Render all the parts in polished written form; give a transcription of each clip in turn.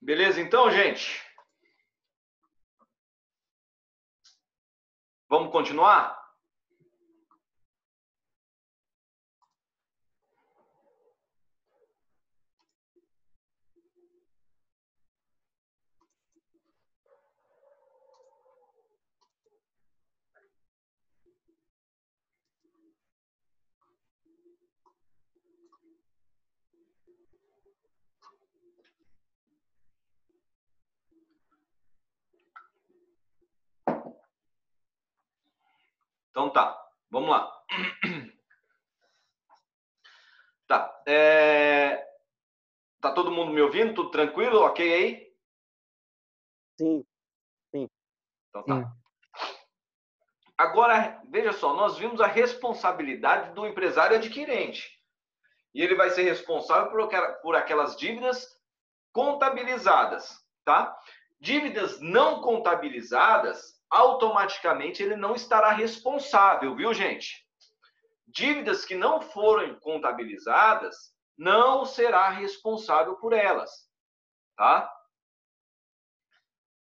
Beleza, então, gente? Vamos continuar? Então tá, vamos lá. Tá, tá todo mundo me ouvindo? Tudo tranquilo? Ok aí? Sim, sim. Então tá. Agora, veja só, nós vimos a responsabilidade do empresário adquirente. E ele vai ser responsável por aquelas dívidas contabilizadas, tá? Dívidas não contabilizadas, automaticamente ele não estará responsável, viu, gente? Dívidas que não forem contabilizadas, não será responsável por elas, tá?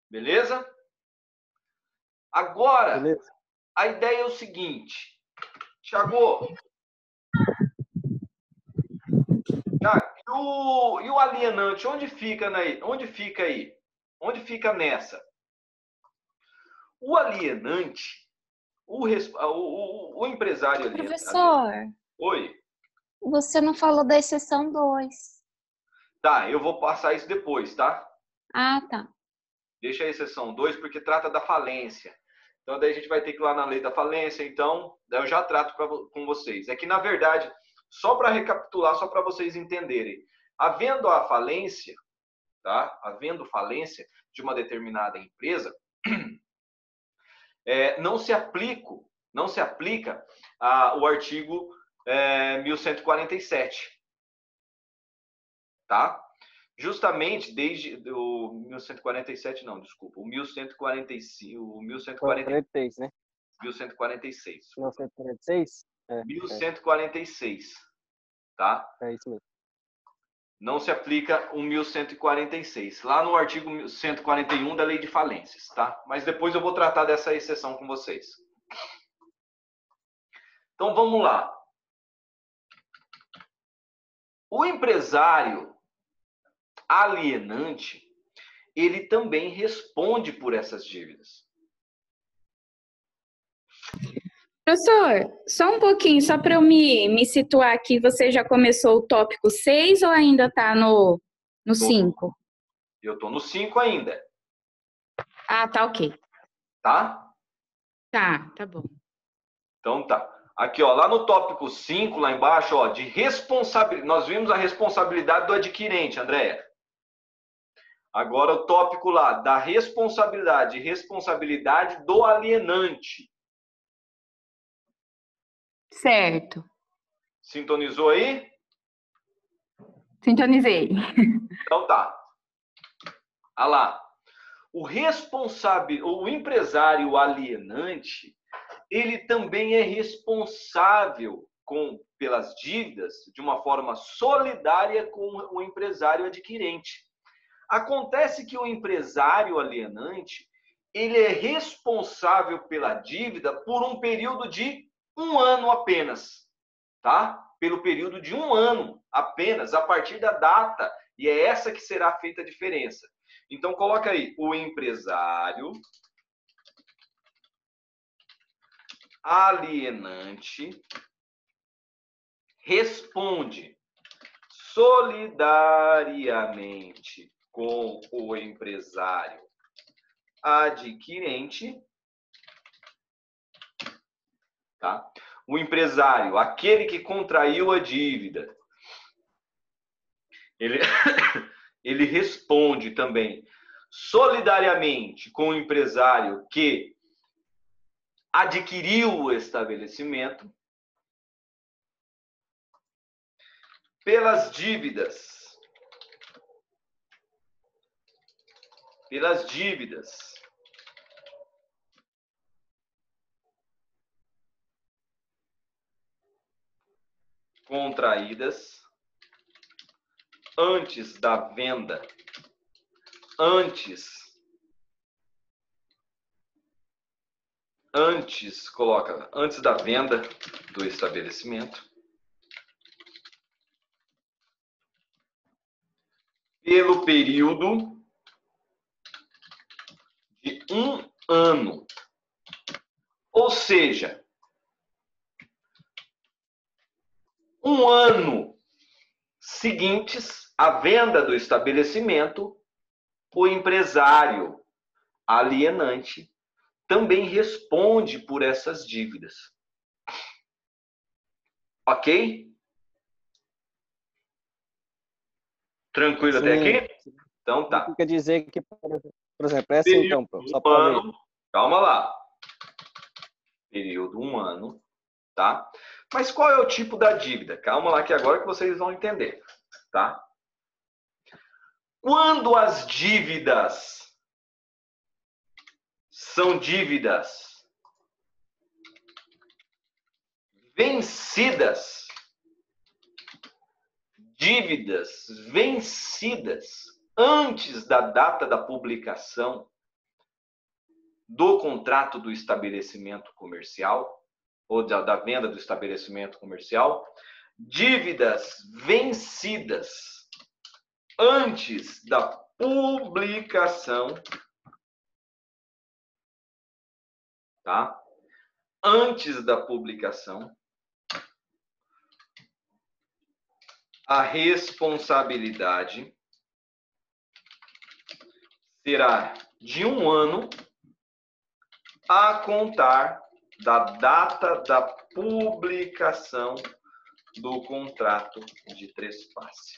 Beleza? Agora, Beleza. a ideia é o seguinte, Thiago, e o alienante, onde fica aí? Onde fica aí? Onde fica nessa? O alienante, o empresário alienante. Professor, Oi? você não falou da exceção 2. Tá, eu vou passar isso depois, tá? Ah, tá. Deixa a exceção 2 porque trata da falência. Então, daí a gente vai ter que ir lá na lei da falência. Então, daí eu já trato com vocês. É que, na verdade, só para recapitular, só para vocês entenderem. Havendo a falência, tá? Havendo falência de uma determinada empresa, não se aplica o artigo 1147, tá? Justamente desde o 1147, não, desculpa, o 1145, o 46, né? 1146. 1946? 1146, tá? É isso mesmo. Não se aplica o 1146. Lá no artigo 141 da Lei de Falências, tá? Mas depois eu vou tratar dessa exceção com vocês. Então vamos lá. O empresário alienante, ele também responde por essas dívidas. Professor, só um pouquinho, só para eu me situar aqui, você já começou o tópico 6 ou ainda está no 5? Eu estou no 5 ainda. Ah, tá ok. Tá? Tá bom. Então tá. Aqui, ó, lá no tópico 5, lá embaixo, ó, de responsabilidade. Nós vimos a responsabilidade do adquirente, Andréia. Agora o tópico lá da responsabilidade do alienante. Certo. Sintonizou aí? Sintonizei. Então tá. Olha lá. O empresário alienante, ele também é responsável pelas dívidas de uma forma solidária com o empresário adquirente. Acontece que o empresário alienante, ele é responsável pela dívida por um período de 1 ano apenas, tá? Pelo período de 1 ano apenas, a partir da data, e é essa que será feita a diferença. Então, coloca aí, o empresário alienante responde solidariamente com o empresário adquirente, tá? O empresário, aquele que contraiu a dívida, ele responde também solidariamente com o empresário que adquiriu o estabelecimento pelas dívidas contraídas antes da venda coloca antes da venda do estabelecimento, pelo período de 1 ano. Ou seja, 1 ano seguintes à venda do estabelecimento, o empresário alienante também responde por essas dívidas. Ok? Tranquilo até aqui? Então tá. Significa dizer que, por exemplo, é assim então, só para ver. Calma lá. Período 1 ano, tá? Mas qual é o tipo da dívida? Calma lá que agora que vocês vão entender, tá? Quando as dívidas são dívidas vencidas, antes da data da publicação do contrato do estabelecimento comercial, ou da venda do estabelecimento comercial, dívidas vencidas antes da publicação, tá? Antes da publicação, a responsabilidade será de 1 ano a contar da data da publicação do contrato de trespasse.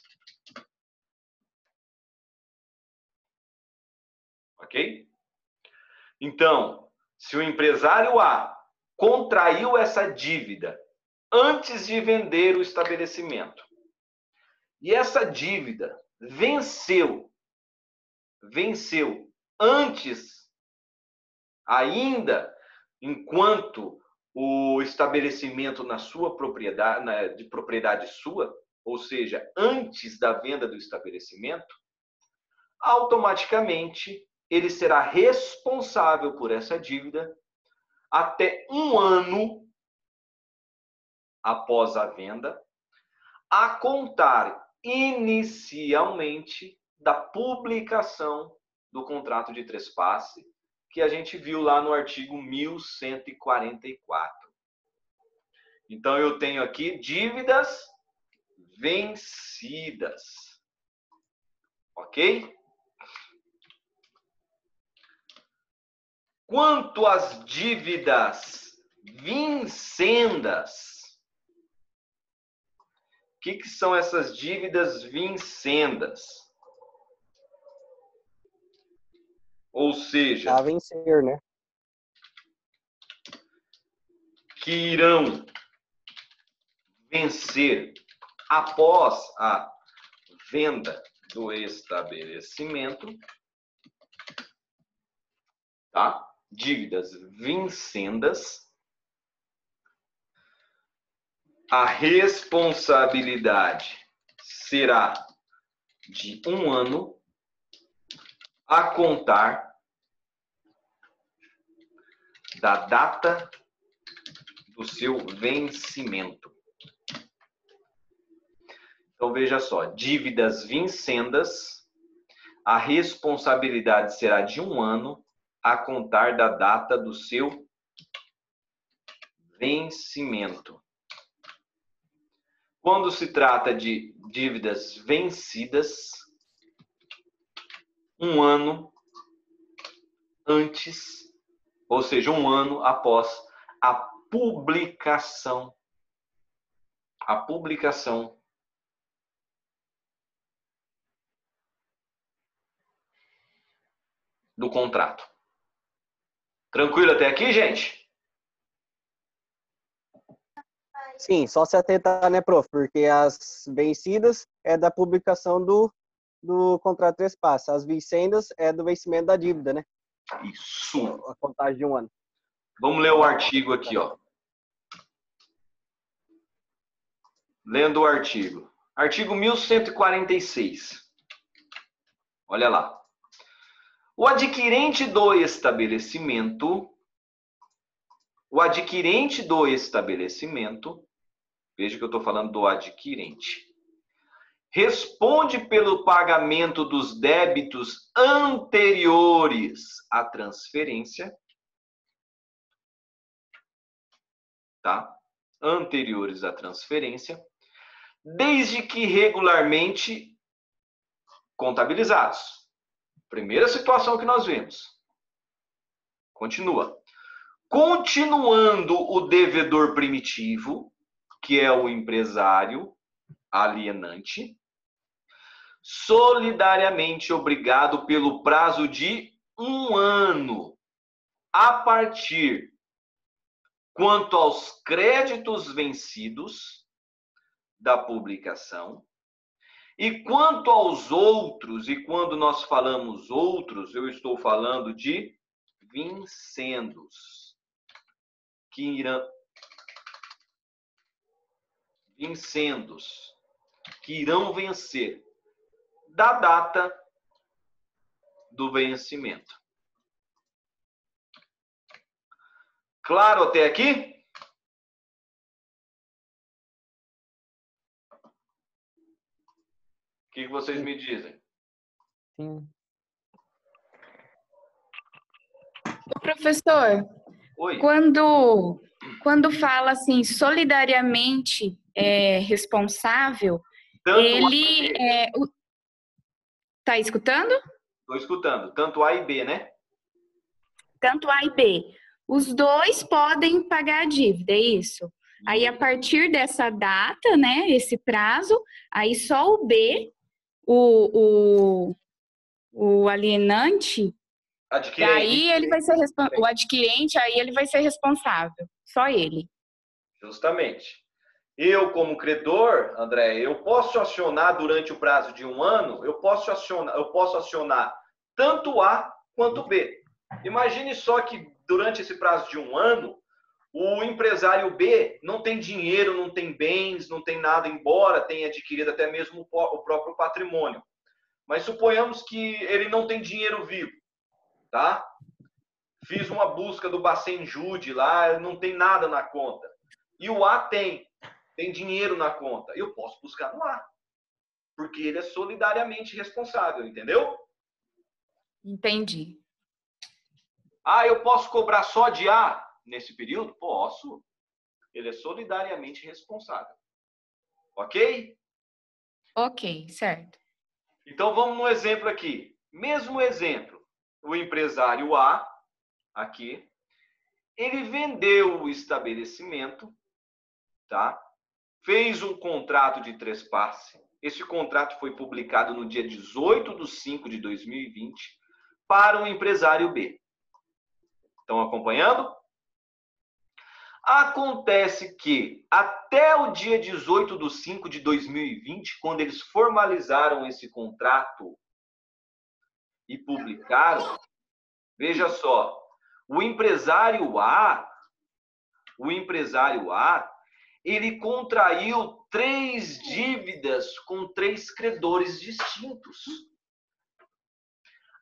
Ok? Então, se o empresário A contraiu essa dívida antes de vender o estabelecimento e essa dívida venceu antes, ainda enquanto o estabelecimento na sua propriedade, de propriedade sua, ou seja, antes da venda do estabelecimento, automaticamente ele será responsável por essa dívida até 1 ano após a venda, a contar inicialmente da publicação do contrato de trespasse, que a gente viu lá no artigo 1144. Então, eu tenho aqui dívidas vencidas. Ok? Quanto às dívidas vincendas, o que são essas dívidas vincendas? Ou seja, A vencer, né? Que irão vencer após a venda do estabelecimento, tá? Dívidas vincendas. A responsabilidade será de 1 ano a contar da data do seu vencimento. Então, veja só, dívidas vincendas, a responsabilidade será de 1 ano a contar da data do seu vencimento. Quando se trata de dívidas vencidas, 1 ano antes, ou seja, 1 ano após a publicação do contrato. Tranquilo até aqui, gente? Sim, só se atentar, né, prof? Porque as vencidas é da publicação do contrato de trespasse. As vincendas é do vencimento da dívida, né? Isso. A contagem de 1 ano. Vamos ler o artigo aqui, ó. Lendo o artigo. Artigo 1146. Olha lá. O adquirente do estabelecimento, veja que eu estou falando do adquirente, responde pelo pagamento dos débitos anteriores à transferência, tá? Anteriores à transferência, desde que regularmente contabilizados. Primeira situação que nós vemos. Continua. Continuando o devedor primitivo, que é o empresário alienante, solidariamente obrigado pelo prazo de 1 ano, a partir quanto aos créditos vencidos da publicação, e quanto aos outros, e quando nós falamos outros, eu estou falando de vincendos, que irão vencer da data do vencimento. Claro até aqui? O que vocês me dizem? Sim. Professor, Oi. quando fala assim, solidariamente responsável, Tanto ele tá escutando? Estou escutando. Tanto A e B, né? Tanto A e B. Os dois podem pagar a dívida, é isso? Aí, a partir dessa data, né, esse prazo, aí só o B, o alienante, Adquirente. aí ele vai ser o adquirente, aí ele vai ser responsável. Só ele. Justamente. Eu, como credor, André, eu posso acionar durante o prazo de 1 ano, eu posso acionar tanto A quanto B. Imagine só que durante esse prazo de 1 ano, o empresário B não tem dinheiro, não tem bens, não tem nada, embora tenha adquirido até mesmo o próprio patrimônio. Mas suponhamos que ele não tem dinheiro vivo, tá? Fiz uma busca do Bacen Jude lá, não tem nada na conta. E o A tem dinheiro na conta. Eu posso buscar no A, porque ele é solidariamente responsável, entendeu? Entendi. Ah, eu posso cobrar só de A nesse período? Posso. Ele é solidariamente responsável. Ok? Ok, certo. Então vamos no exemplo aqui. Mesmo exemplo. O empresário A, aqui, ele vendeu o estabelecimento, tá? Fez um contrato de trespasse. Esse contrato foi publicado no dia 18/5/2020 para o empresário B. Estão acompanhando? Acontece que até o dia 18/5/2020, quando eles formalizaram esse contrato e publicaram, veja só, o empresário A, ele contraiu 3 dívidas com 3 credores distintos.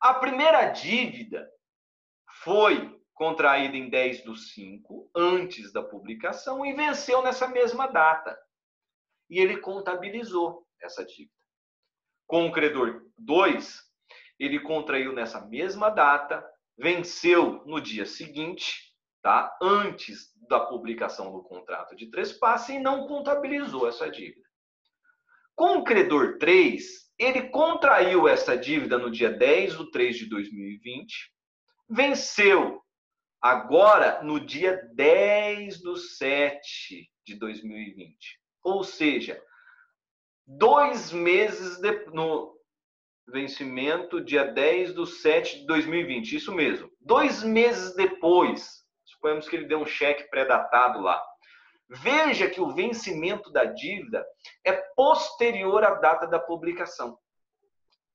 A primeira dívida foi contraída em 10/5, antes da publicação, e venceu nessa mesma data. E ele contabilizou essa dívida. Com o credor 2, ele contraiu nessa mesma data, venceu no dia seguinte, tá? Antes da publicação do contrato de trespasse, e não contabilizou essa dívida. Com o credor 3, ele contraiu essa dívida no dia 10/3/2020, venceu agora no dia 10/7/2020. Ou seja, 2 meses no vencimento, dia 10/7/2020. Isso mesmo. 2 meses depois, suponhamos que ele deu um cheque pré-datado lá. Veja que o vencimento da dívida é posterior à data da publicação.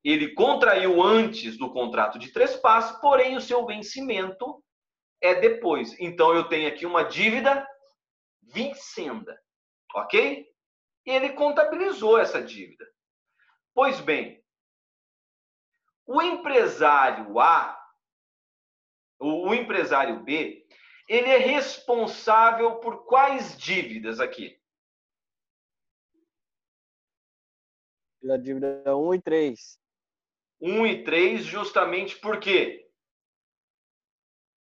Ele contraiu antes do contrato de trespasse, porém o seu vencimento é depois. Então eu tenho aqui uma dívida vincenda, ok? E ele contabilizou essa dívida. Pois bem, O empresário A, o empresário B, ele é responsável por quais dívidas aqui? Pela dívida 1 e 3. 1 e 3, justamente por quê?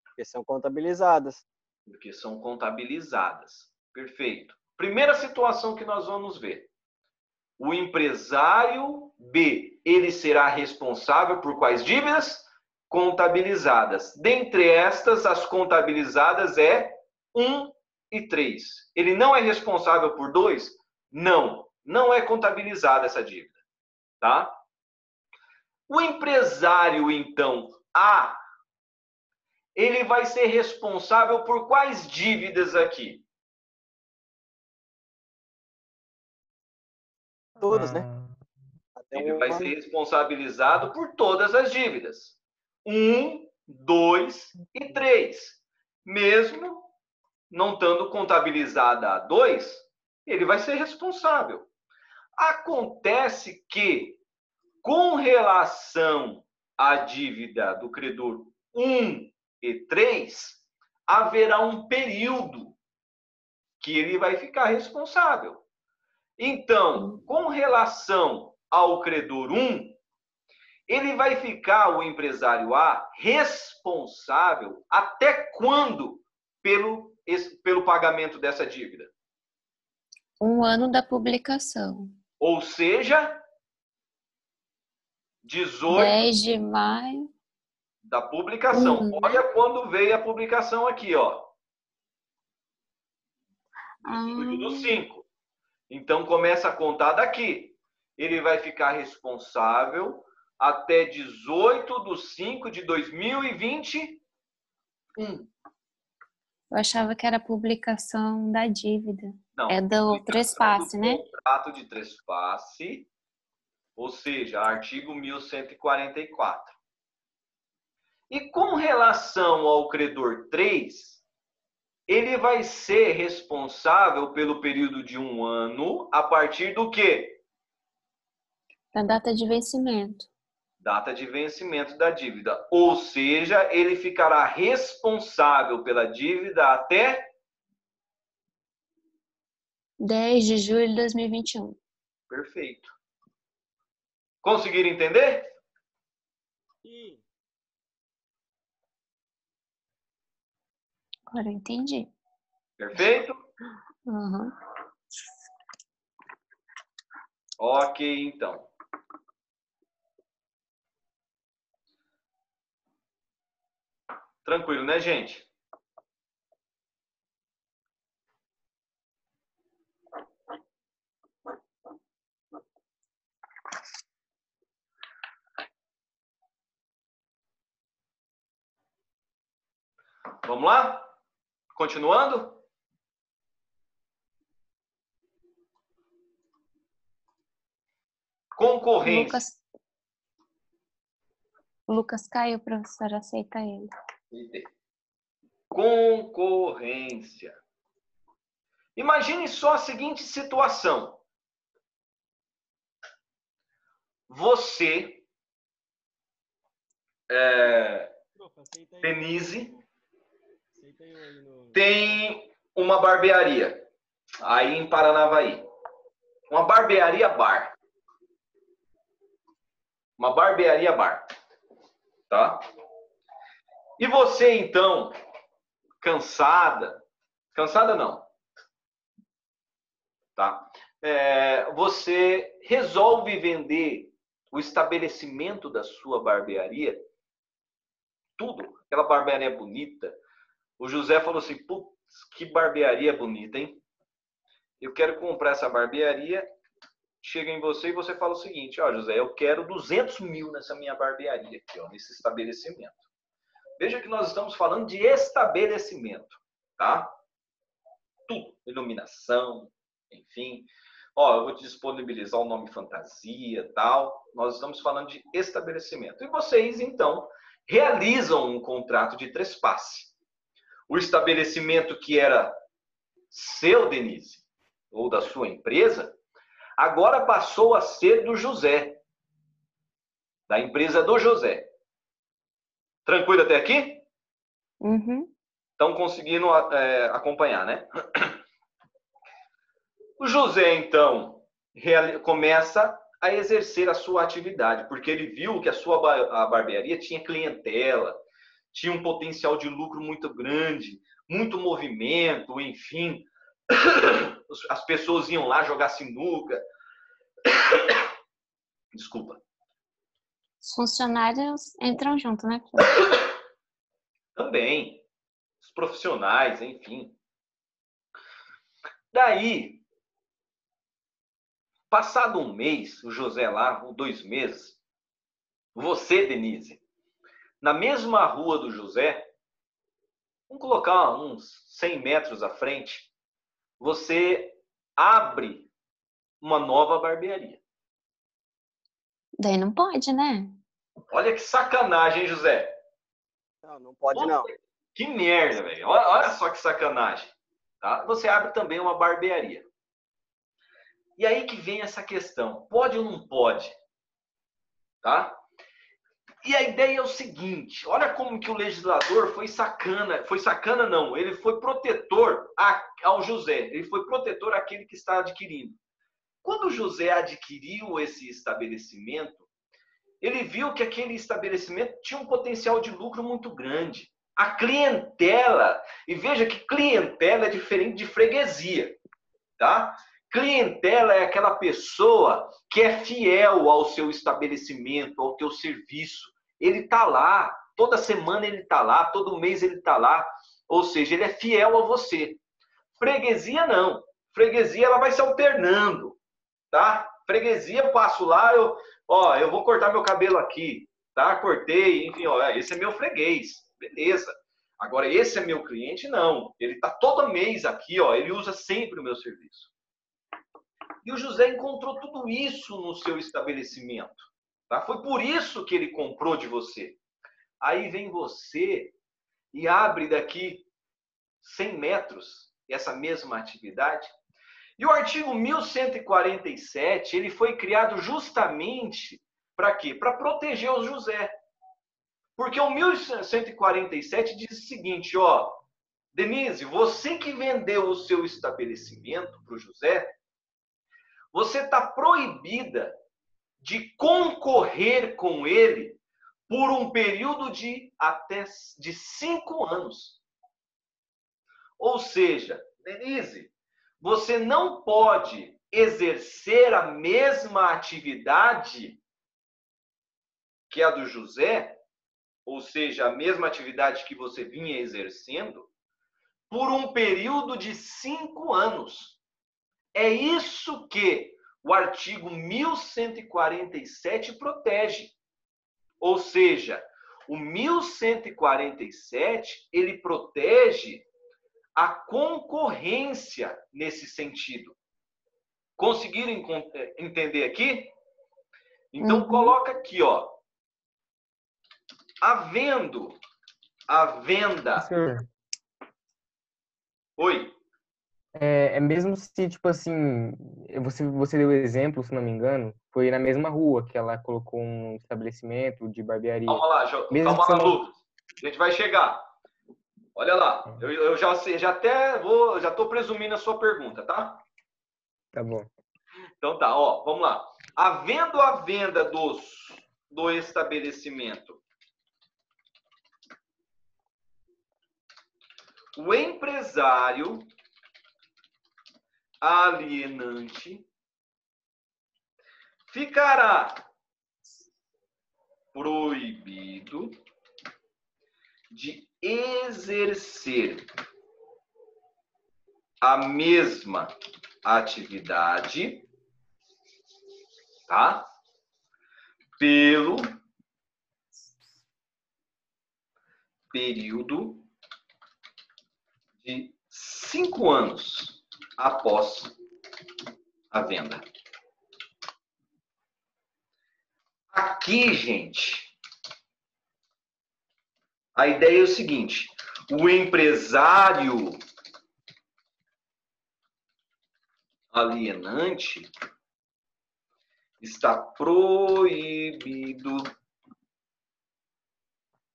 Porque são contabilizadas. Porque são contabilizadas. Perfeito. Primeira situação que nós vamos ver. O empresário B, ele será responsável por quais dívidas? Contabilizadas. Dentre estas, as contabilizadas é 1 e 3. Ele não é responsável por 2? Não. Não é contabilizada essa dívida. Tá? O empresário, então, A, ele vai ser responsável por quais dívidas aqui? Todas, né? Até Ele um vai ano. ser responsabilizado por todas as dívidas. 1, 2 e 3. Mesmo não estando contabilizada a 2, ele vai ser responsável. Acontece que, com relação à dívida do credor 1 e 3, haverá um período que ele vai ficar responsável. Então, com relação ao credor 1, ele vai ficar, o empresário A, responsável até quando pelo pagamento dessa dívida? 1 ano da publicação. Ou seja, 18 10 de maio. da publicação. Olha quando veio a publicação aqui, ó. 18 do 5. Então, começa a contar daqui. Ele vai ficar responsável até 18 de 5 de 2021. Eu achava que era a publicação da dívida. Não. É do trespasse, né? Contrato de trespasse, ou seja, artigo 1144. E com relação ao credor 3, ele vai ser responsável pelo período de 1 ano a partir do quê? Da data de vencimento. Data de vencimento da dívida. Ou seja, ele ficará responsável pela dívida até 10 de julho de 2021. Perfeito. Conseguiram entender? Sim. Agora eu entendi. Perfeito? Uhum. Ok, então. Tranquilo, né, gente? Vamos lá? Continuando? Concorrência. Lucas caiu, professor, aceita ele. Concorrência. Imagine só a seguinte situação. Você, Denise, tem uma barbearia aí em Paranavaí. Uma barbearia bar. Uma barbearia bar. Tá? E você, então, cansada não, tá? Você resolve vender o estabelecimento da sua barbearia, tudo, aquela barbearia bonita. O José falou assim, putz, que barbearia bonita, hein? Eu quero comprar essa barbearia. Chega em você e você fala o seguinte, ó, José, eu quero 200 mil nessa minha barbearia aqui, ó, nesse estabelecimento. Veja que nós estamos falando de estabelecimento, tá? Tudo, iluminação, enfim. Ó, eu vou te disponibilizar o nome fantasia, tal. Nós estamos falando de estabelecimento. E vocês, então, realizam um contrato de trespasse. O estabelecimento que era seu, Denise, ou da sua empresa, agora passou a ser do José. da empresa do José. Tranquilo até aqui? Uhum. Estão conseguindo acompanhar, né? O José, então, começa a exercer a sua atividade, porque ele viu que a barbearia tinha clientela, tinha um potencial de lucro muito grande, muito movimento, enfim. As pessoas iam lá jogar sinuca. Desculpa. Os funcionários entram junto, né? Também. Os profissionais, enfim. Daí, passado um mês, o José lá, ou 2 meses, você, Denise, na mesma rua do José, vamos colocar uns 100 metros à frente, você abre uma nova barbearia. Daí não pode, né? Olha que sacanagem, hein, José? Não pode não. Que merda, velho. Olha só que sacanagem. Tá? Você abre também uma barbearia. E aí que vem essa questão. Pode ou não pode? Tá? E a ideia é o seguinte. Olha como que o legislador foi sacana. Foi sacana não. Ele foi protetor ao José. Ele foi protetor àquele que está adquirindo. Quando o José adquiriu esse estabelecimento, ele viu que aquele estabelecimento tinha um potencial de lucro muito grande. A clientela, e veja que clientela é diferente de freguesia, tá? Clientela é aquela pessoa que é fiel ao seu estabelecimento, ao teu serviço. Ele está lá, toda semana ele está lá, todo mês ele está lá. Ou seja, ele é fiel a você. Freguesia não. Freguesia ela vai se alternando, tá? Freguesia, eu passo lá, eu vou cortar meu cabelo aqui, tá? Cortei, enfim, esse é meu freguês, beleza. Agora, esse é meu cliente, não. Ele tá todo mês aqui, ele usa sempre o meu serviço. E o José encontrou tudo isso no seu estabelecimento, tá? Foi por isso que ele comprou de você. Aí vem você e abre daqui 100 metros essa mesma atividade. E o artigo 1147, ele foi criado justamente para quê? Para proteger o José. Porque o 1147 diz o seguinte, Denise, você que vendeu o seu estabelecimento para o José, você está proibida de concorrer com ele por um período de até de 5 anos. Ou seja, Denise, você não pode exercer a mesma atividade que a do José, ou seja, a mesma atividade que você vinha exercendo, por um período de 5 anos. É isso que o artigo 1147 protege. Ou seja, o 1147, ele protege a concorrência nesse sentido. Conseguiram entender aqui? Então, coloca aqui, havendo a venda... Senhor, Oi? é mesmo se, tipo assim, você deu exemplo, se não me engano, foi na mesma rua que ela colocou um estabelecimento de barbearia. Calma lá, Mesmo calma que lá, você não- Lucas. A gente vai chegar. Olha lá, eu já sei, já estou presumindo a sua pergunta, tá? Tá bom. Então tá, vamos lá. Havendo a venda do estabelecimento, o empresário alienante ficará proibido de exercer a mesma atividade, tá? Pelo período de 5 anos após a venda. Aqui, gente, a ideia é o seguinte: o empresário alienante está proibido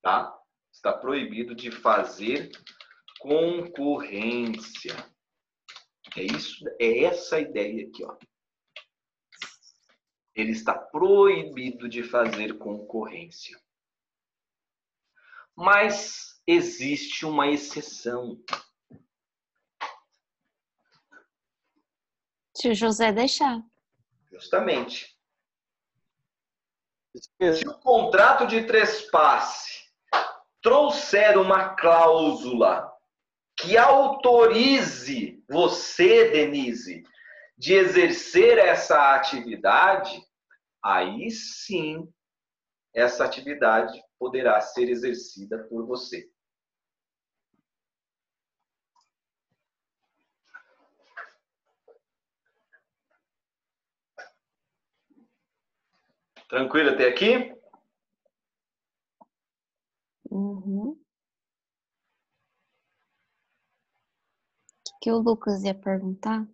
tá? Está proibido de fazer concorrência. É essa a ideia aqui, ó. Ele está proibido de fazer concorrência. Mas existe uma exceção. Se o José deixar. Justamente. Se o contrato de trespasse trouxer uma cláusula que autorize você, Denise, de exercer essa atividade, aí sim essa atividade poderá ser exercida por você. Tranquilo até aqui? Uhum. O que o Lucas ia perguntar?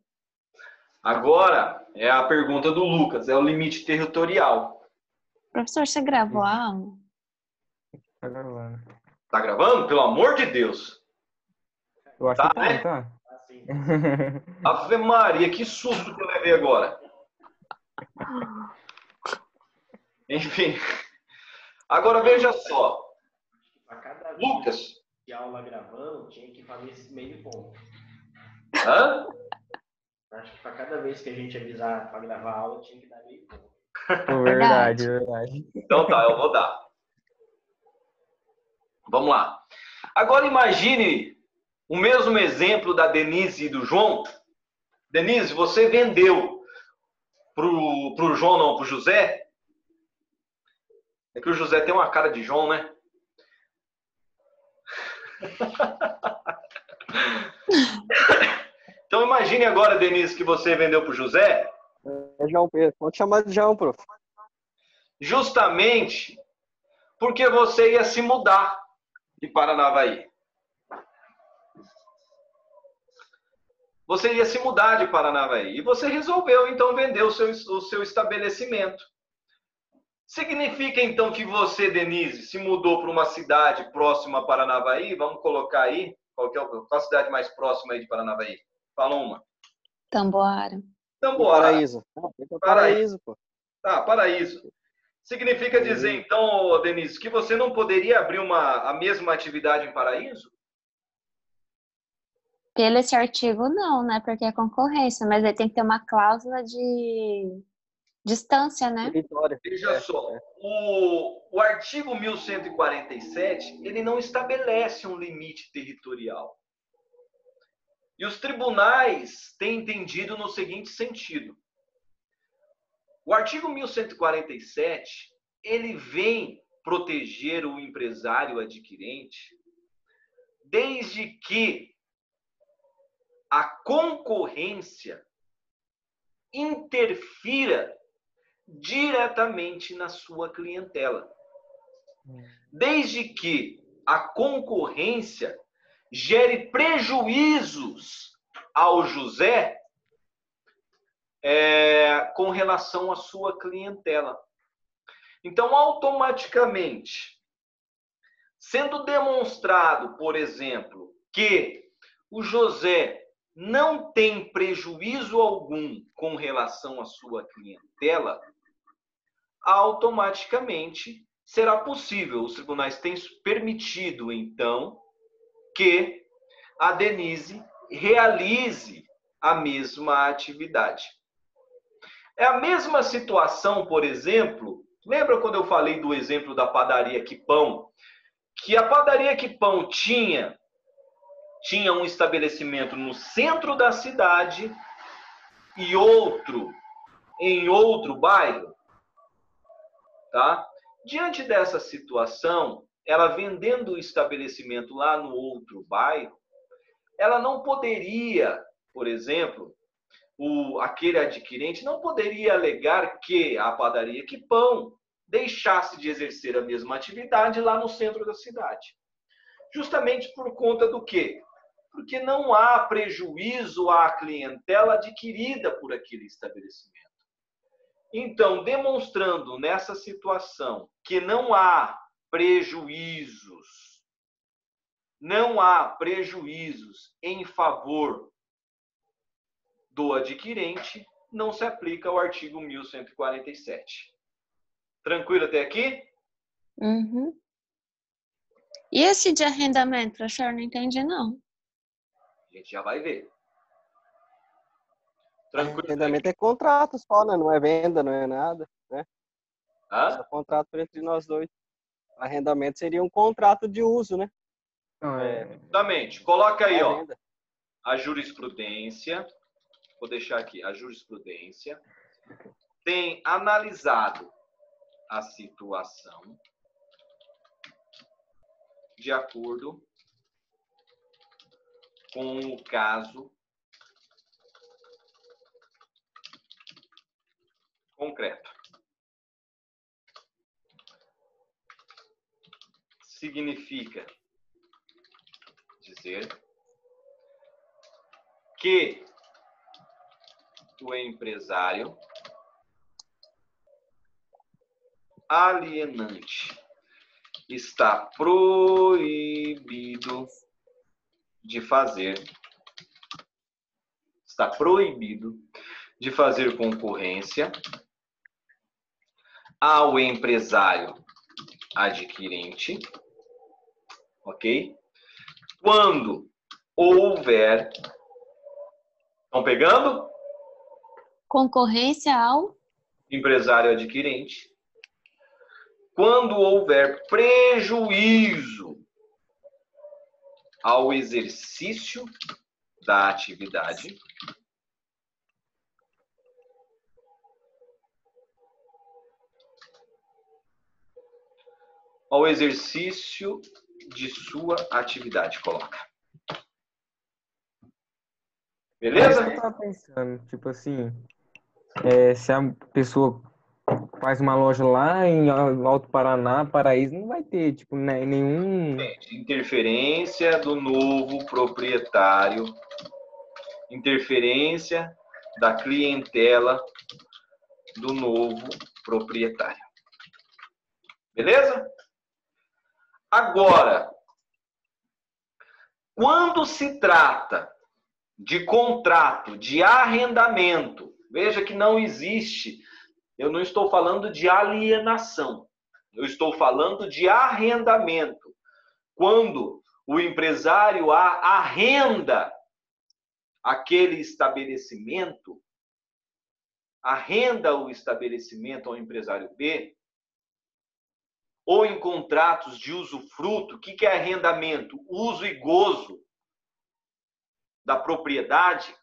Agora é a pergunta do Lucas, é o limite territorial. Professor, você gravou a aula? Tá gravando. Tá gravando? Pelo amor de Deus. Eu acho Tá, que tá, né? não tá? Ave Maria, que susto que eu levei agora. Enfim. Agora veja só. A cada Lucas. de aula gravando, tinha que fazer esse meio ponto. Hã? Acho que para cada vez que a gente avisar para gravar a aula, tinha que dar meio ponto. Verdade, verdade. Então tá, eu vou dar. Vamos lá. Agora imagine o mesmo exemplo da Denise e do João. Denise, você vendeu pro João, não, pro José. É que o José tem uma cara de João, né? Então imagine agora, Denise, que você vendeu pro José. É João Pedro. Pode chamar de João, prof. Justamente porque você ia se mudar de Paranavaí. Você ia se mudar de Paranavaí. E você resolveu, então, vender o seu estabelecimento. Significa, então, que você, Denise, se mudou para uma cidade próxima a Paranavaí? Vamos colocar aí. Qual a cidade mais próxima aí de Paranavaí? Fala uma. Tamboara. Tamboara. Paraíso. Paraíso, pô. Tá, Paraíso. Significa dizer, então, Denise, que você não poderia abrir a mesma atividade em Paraíso? Pelo esse artigo, não, né? Porque é concorrência, mas aí tem que ter uma cláusula de distância, né? Vitória. Veja só, o artigo 1147, ele não estabelece um limite territorial. E os tribunais têm entendido no seguinte sentido. O artigo 1147, ele vem proteger o empresário adquirente desde que a concorrência interfira diretamente na sua clientela. Desde que a concorrência gere prejuízos ao José com relação à sua clientela. Então, automaticamente, sendo demonstrado, por exemplo, que o José não tem prejuízo algum com relação à sua clientela, automaticamente será possível. Os tribunais têm permitido, então, que a Denise realize a mesma atividade. É a mesma situação, por exemplo, lembra quando eu falei do exemplo da padaria Quipão? Que a padaria Quipão tinha um estabelecimento no centro da cidade e outro em outro bairro, tá? Diante dessa situação, ela vendendo o estabelecimento lá no outro bairro, ela não poderia, por exemplo, aquele adquirente não poderia alegar que a padaria Quipão deixasse de exercer a mesma atividade lá no centro da cidade. Justamente por conta do quê? Porque não há prejuízo à clientela adquirida por aquele estabelecimento. Então, demonstrando nessa situação que não há prejuízos. Não há prejuízos em favor do adquirente, não se aplica o artigo 1147. Tranquilo até aqui? Uhum. E esse de arrendamento, professor, não entendi, não. A gente já vai ver. Tranquilo até Arrendamento aqui? é contrato só, né? Não é venda, não é nada, né? Hã? Só contrato entre nós dois. Arrendamento seria um contrato de uso, né? Não, Exatamente. Coloca aí, É ó, venda. a jurisprudência. Vou deixar aqui. A jurisprudência tem analisado a situação de acordo com o caso concreto. Significa dizer que o empresário alienante está proibido de fazer concorrência ao empresário adquirente, ok? Quando houver, estão pegando? Concorrência ao... Empresário adquirente, quando houver prejuízo ao exercício da atividade, ao exercício de sua atividade, coloca. É isso Beleza? que eu tava pensando, tipo assim, se a pessoa faz uma loja lá em Alto Paraná, Paraíso, não vai ter, tipo, né, nenhum... Interferência do novo proprietário, interferência da clientela do novo proprietário. Beleza? Agora, quando se trata de contrato de arrendamento, veja que não existe, eu não estou falando de alienação, eu estou falando de arrendamento. Quando o empresário arrenda aquele estabelecimento, arrenda o estabelecimento ao empresário B, ou em contratos de usufruto, o que é arrendamento? Uso e gozo da propriedade.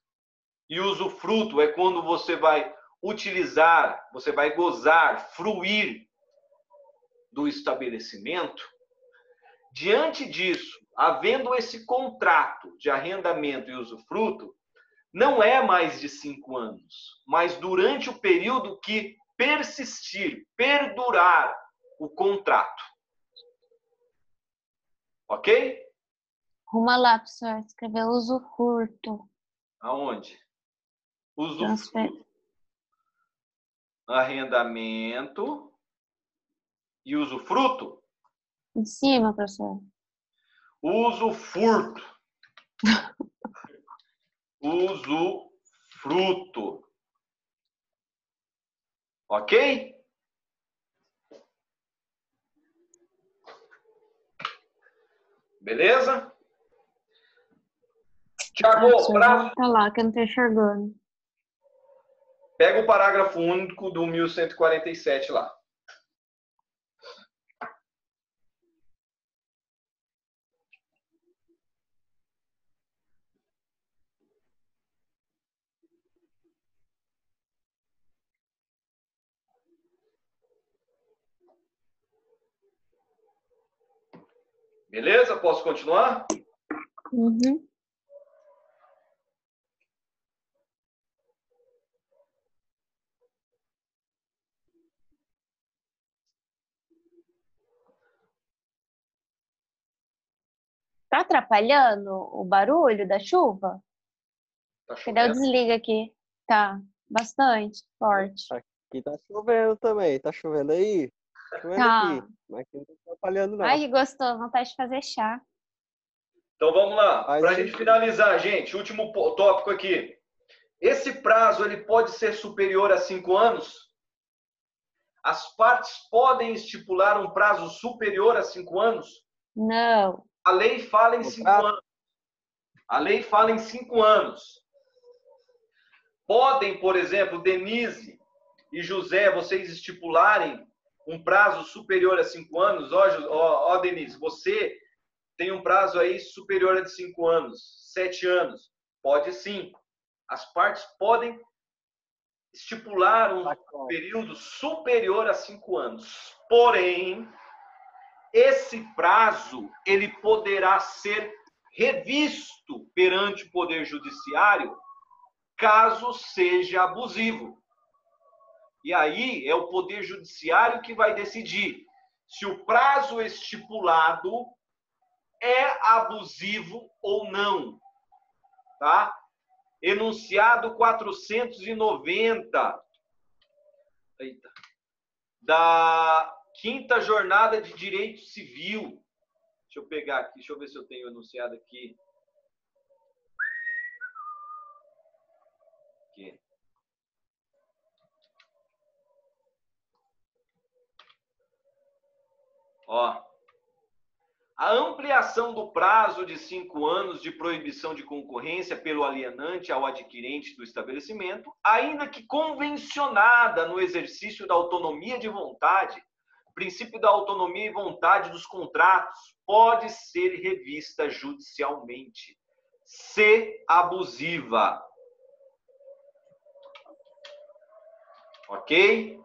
E usufruto é quando você vai utilizar, você vai gozar, fruir do estabelecimento. Diante disso, havendo esse contrato de arrendamento e usufruto, não é mais de 5 anos, mas durante o período que persistir, perdurar o contrato. Ok? Arruma lá, professor. Escreveu usufruto. Aonde? Transfer... Usufruto. Arrendamento e usufruto. Em cima, professor. Usufruto. Usufruto. Ok? Beleza? Tiago, Volta lá, que eu não tô enxergando. pega o parágrafo único do 1147 lá. Beleza? Posso continuar? Uhum. Tá atrapalhando o barulho da chuva? Tá Cadê o chovendo? desliga aqui? Tá, bastante, forte. Aqui tá chovendo também. Tá chovendo aí? Comendo Tá. aqui. Mas aqui não tá atrapalhando, não. Ai, que gostoso, vontade de fazer chá. Então vamos lá. Mas Para a gente finalizar, gente, último tópico aqui. Esse prazo ele pode ser superior a 5 anos? As partes podem estipular um prazo superior a 5 anos? Não. A lei fala em 5 Contrato? anos. A lei fala em 5 anos. Podem, por exemplo, Denise e José, vocês estipularem um prazo superior a 5 anos? Ó, Denise, você tem um prazo aí superior a 5 anos, 7 anos. Pode sim. As partes podem estipular um período superior a 5 anos. Porém, esse prazo ele poderá ser revisto perante o Poder Judiciário caso seja abusivo. E aí é o Poder Judiciário que vai decidir se o prazo estipulado é abusivo ou não. Tá? Enunciado 490 da 5ª Jornada de Direito Civil. Deixa eu pegar aqui, deixa eu ver se eu tenho enunciado aqui. Ó, a ampliação do prazo de 5 anos de proibição de concorrência pelo alienante ao adquirente do estabelecimento, ainda que convencionada no exercício da autonomia de vontade, princípio da autonomia e vontade dos contratos, pode ser revista judicialmente, se abusiva. Ok?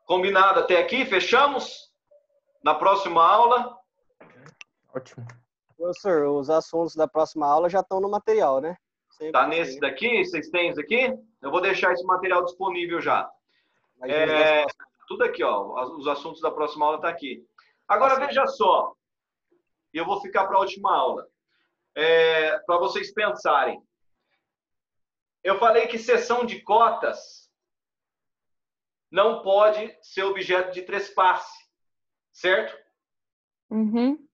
Combinado até aqui? Fechamos? Na próxima aula? Ótimo. Professor, os assuntos da próxima aula já estão no material, né? Sempre Tá assim, nesse né? daqui? Vocês têm isso aqui? Eu vou deixar esse material disponível já. Mas os das próximas- Tudo aqui, ó. Os assuntos da próxima aula tá aqui. Agora, veja só. E eu vou ficar para a última aula. Para vocês pensarem. Eu falei que cessão de cotas não pode ser objeto de trespasse. Certo? Uhum.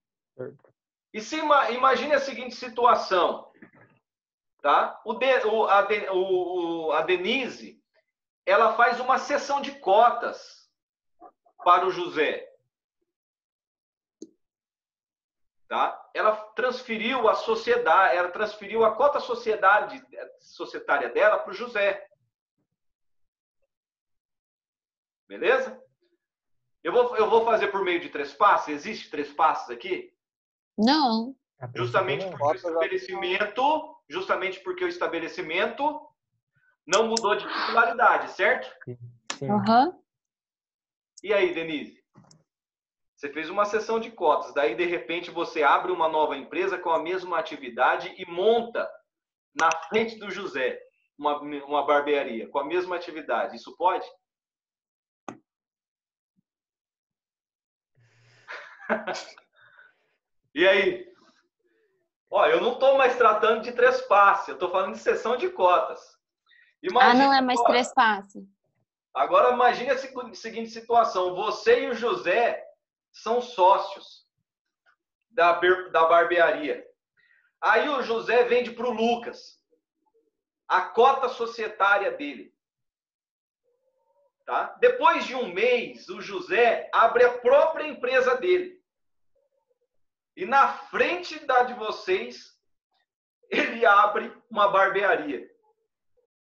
E se imagine a seguinte situação, tá? A Denise, ela faz uma cessão de cotas para o José, tá? Ela transferiu a sociedade, ela transferiu a cota societária dela para o José. Beleza? Eu vou fazer por meio de trespasse. Existe trespasse aqui? Não. Justamente porque o estabelecimento não mudou de titularidade, certo? Sim. Aham. E aí, Denise? Você fez uma cessão de cotas, daí de repente você abre uma nova empresa com a mesma atividade e monta na frente do José uma barbearia com a mesma atividade. Isso pode? E aí? Ó, eu não estou mais tratando de trespasse, eu estou falando de cessão de cotas. Não é mais trespasse. Agora imagine a seguinte situação: você e o José são sócios da barbearia. Aí o José vende para o Lucas a cota societária dele. Tá? Depois de um mês, o José abre a própria empresa dele. E na frente da de vocês, ele abre uma barbearia.